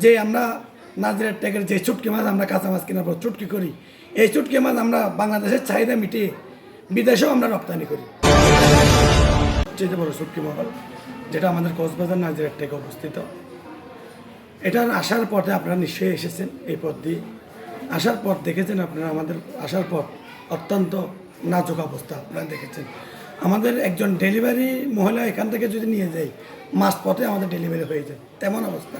যে আমরা নাজিরের ট্যাগের যে চুটকি মাছ আমরা কাঁচা মাছ কেনার পর চুটকি করি, এই চুটকি মাছ আমরা বাংলাদেশের চাহিদা মিটিয়ে বিদেশেও আমরা রপ্তানি করি। সবচেয়ে বড় চুটকি মহল যেটা আমাদের কক্সবাজার নাজিরের ট্যাগে অবস্থিত, এটার আসার পথে আপনারা নিশ্চয়ই এসেছেন। এই পথ দিয়ে আসার পর দেখেছেন আপনারা, আমাদের আসার পর অত্যন্ত নাজুক অবস্থা আপনারা দেখেছেন। আমাদের একজন ডেলিভারি মহিলা এখান থেকে যদি নিয়ে যাই, মাস পথে আমাদের ডেলিভারি হয়ে যায়, তেমন অবস্থা।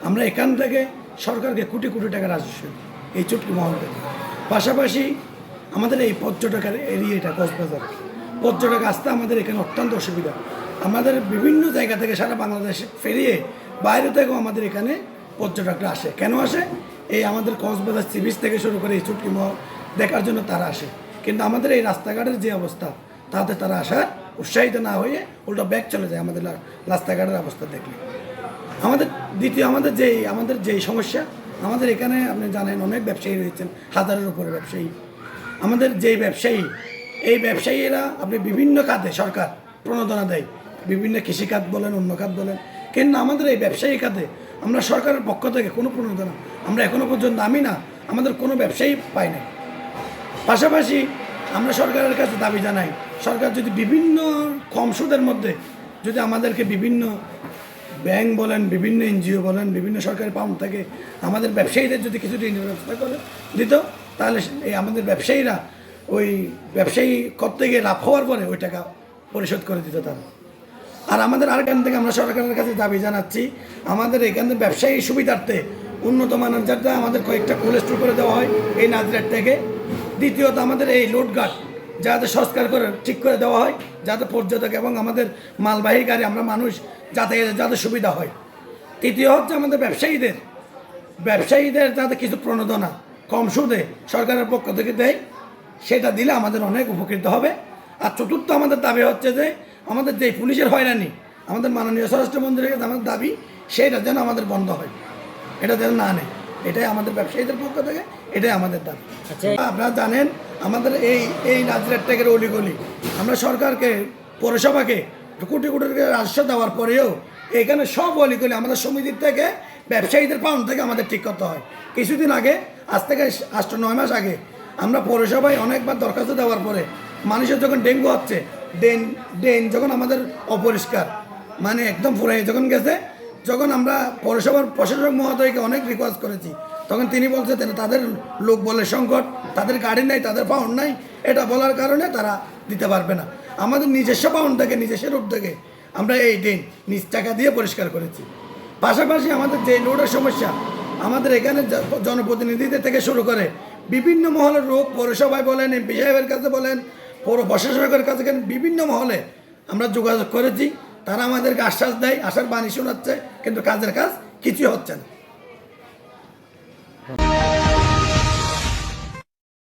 আমরা এখান থেকে সরকারকে কোটি কোটি টাকা রাজস্ব এই চুটকি মহল থেকে। পাশাপাশি আমাদের এই পর্যটকের এরিয়াটা কক্সবাজার, পর্যটক আসতে আমাদের এখানে অত্যন্ত অসুবিধা। আমাদের বিভিন্ন জায়গা থেকে সারা বাংলাদেশে ফেরিয়ে বাইরে থেকেও আমাদের এখানে পর্যটকরা আসে। কেন আসে? এই আমাদের কক্সবাজার সি বিচ থেকে শুরু করে এই চুটকি মহল দেখার জন্য তারা আসে। কিন্তু আমাদের এই রাস্তাঘাটের যে অবস্থা, তাতে তারা আসার উৎসাহিত না হয়ে উল্টো ব্যাক চলে যায় আমাদের রাস্তাঘাটের অবস্থা দেখলে। আমাদের দ্বিতীয় আমাদের যেই সমস্যা, আমাদের এখানে আপনি জানেন অনেক ব্যবসায়ী রয়েছেন, হাজারের উপরে ব্যবসায়ী। আমাদের যেই ব্যবসায়ী, এই ব্যবসায়ীরা আপনি বিভিন্ন খাতে সরকার প্রণোদনা দেয়, বিভিন্ন কৃষিখাত বলেন, অন্য খাত বলেন, কিন্তু আমাদের এই ব্যবসায়ী খাতে আমরা সরকারের পক্ষ থেকে কোনো প্রণোদনা আমরা এখনও পর্যন্ত আমাদের কোনো ব্যবসায়ী পাই নাই। পাশাপাশি আমরা সরকারের কাছে দাবি জানাই, সরকার যদি বিভিন্ন কম সুদের মধ্যে যদি আমাদেরকে বিভিন্ন ব্যাংক বলেন, বিভিন্ন এনজিও বলেন, বিভিন্ন সরকারি পাউন্ড থেকে আমাদের ব্যবসায়ীদের যদি কিছু ঋণের ব্যবস্থা করে দিত, তাহলে এই আমাদের ব্যবসায়ীরা ওই ব্যবসায়ী করতে গিয়ে লাভ হওয়ার পরে ওই টাকা পরিশোধ করে দিত তারা। আর আমাদের আরেকখান থেকে আমরা সরকারের কাছে দাবি জানাচ্ছি, আমাদের এখানে ব্যবসায়ী সুবিধার্থে উন্নত মানের যাতে আমাদের কয়েকটা কোল্ড স্টোর করে দেওয়া হয় এই নাজিরাট থেকে। দ্বিতীয়ত আমাদের এই লোড গার্ড যাতে সংস্কার করে ঠিক করে দেওয়া হয়, যাতে পর্যটক এবং আমাদের মালবাহী গাড়ি আমরা মানুষ যাতায়াতের যাতে সুবিধা হয়। তৃতীয় হচ্ছে আমাদের ব্যবসায়ীদের যাতে কিছু প্রণোদনা কম সুদে সরকারের পক্ষ থেকে দেয়, সেটা দিলে আমাদের অনেক উপকৃত হবে। আর চতুর্থ আমাদের দাবি হচ্ছে যে আমাদের যে পুলিশের হয়রানি, আমাদের মাননীয় স্বরাষ্ট্রমন্ত্রীর কাছে আমাদের দাবি, সেটা যেন আমাদের বন্ধ হয়, এটা যেন না নেয়। এটাই আমাদের ব্যবসায়ীদের পক্ষ থেকে, এটাই আমাদের দাবি। আপনারা জানেন আমাদের এই নাজিরাট ট্যাগের অলিগলি আমরা সরকারকে, পৌরসভাকে কোটি কোটি টাকা রাজস্ব দেওয়ার পরেও এখানে সব অলিগলি আমাদের সমিতির থেকে ব্যবসায়ীদের পাউন্ড থেকে আমাদের ঠিক করতে হয়। কিছুদিন আগে, আজ থেকে 8-9 মাস আগে আমরা পৌরসভায় অনেকবার দরখাস্ত দেওয়ার পরে মানুষের যখন ডেঙ্গু হচ্ছে, ড্রেন যখন আমাদের অপরিষ্কার, মানে একদম ফুরাই যখন গেছে, যখন আমরা পৌরসভার প্রশাসক মহোদয়কে অনেক রিকোয়েস্ট করেছি, তখন তিনি বলছে তাদের লোক বলে সংকট, তাদের গাড়ি নাই, তাদের পাউন্ড নাই, এটা বলার কারণে তারা দিতে পারবে না। আমাদের নিজস্ব পাউন্ড থেকে, নিজস্ব রোড থেকে আমরা এই ড্রেন নিজ টাকা দিয়ে পরিষ্কার করেছি। পাশাপাশি আমাদের যে রোডের সমস্যা, আমাদের এখানে জনপ্রতিনিধিদের থেকে শুরু করে বিভিন্ন মহলের লোক, পৌরসভায় বলেন, এমপি সাহেবের কাছে বলেন, পৌর প্রশাসকের কাছে বিভিন্ন মহলে আমরা যোগাযোগ করেছি। তারা আমাদেরকে আশ্বাস দেয়, আশার বাণী শোনাচ্ছে, কিন্তু কাজের কাজ কিছুই হচ্ছে না।